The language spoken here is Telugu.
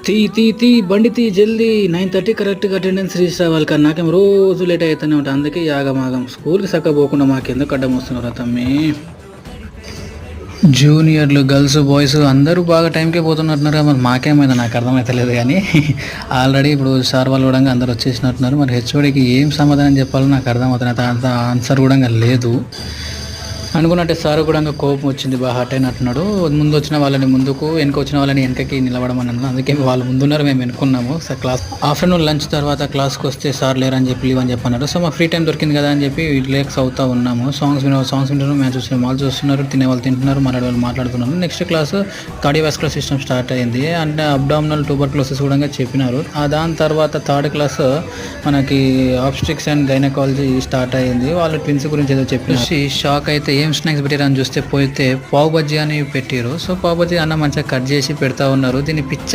తీ బండి తీ జల్దీ 9:30 కరెక్ట్గా అటెండెన్స్ రిజిస్టర్ అవ్వాలి కానీ నాకేం రోజు లేట్ అవుతూనే ఉంటాయి. అందుకే ఆగమాగం స్కూల్కి చక్క పోకుండా మాకెందుకు అడ్డం వస్తున్నారు తమ్మి. జూనియర్లు గర్ల్స్ బాయ్స్ అందరూ బాగా టైంకే పోతున్నట్టున్నారు. మరి మాకేమైందో నాకు అర్థమవుతలేదు కానీ ఆల్రెడీ ఇప్పుడు సార్ వాళ్ళు కూడా అందరు వచ్చేసినట్టున్నారు. మరి హెచ్ఓడికి ఏం సమాధానం చెప్పాలో నాకు అర్థమవుతుంది. అంత ఆన్సర్ కూడా లేదు అనుకున్నట్టే. సార్ కూడా కోపం వచ్చింది, బాగా హర్ట్ అయినట్టున్నాడు. ముందు వచ్చిన వాళ్ళని ముందుకు, వెనక వచ్చిన వాళ్ళని వెనకకి నిలబడమని అన్నాను. అందుకే వాళ్ళు ముందున్నారు, మేము వెనుకున్నాము. సార్ క్లాస్ ఆఫ్టర్నూన్ లంచ్ తర్వాత క్లాస్కి వస్తే సార్ లేరని చెప్పి లీవ్ అని చెప్పన్నారు. సో మా ఫ్రీ టైం దొరికింది కదా అని చెప్పి రిలాక్స్ అవుతా ఉన్నాము. సాంగ్స్ వింటున్నారు, మ్యాచ్ చూస్తున్నారు, వాళ్ళు చూస్తున్నారు, తినే వాళ్ళు తింటున్నారు, వాళ్ళు మాట్లాడుతున్నారు. Next class cardiovascular system start అయింది. అంటే అబ్డామినల్ ట్యూబర్క్లోసిస్ కూడా చెప్పినారు. దాని తర్వాత థర్డ్ క్లాస్ మనకి ఆబ్స్ట్రిక్స్ అండ్ గైనకాలజీ స్టార్ట్ అయింది. వాళ్ళు ట్విన్స్ గురించి ఏదో చెప్పి షాక్ అయితే ఏం స్నాక్స్ పెట్టారని చూస్తే పోతే పావు బజ్జీ అని పెట్టారు. సో పావు బజ్జీ అన్న మంచిగా కట్ చేసి పెడతా ఉన్నారు. దీన్ని పిచ్చ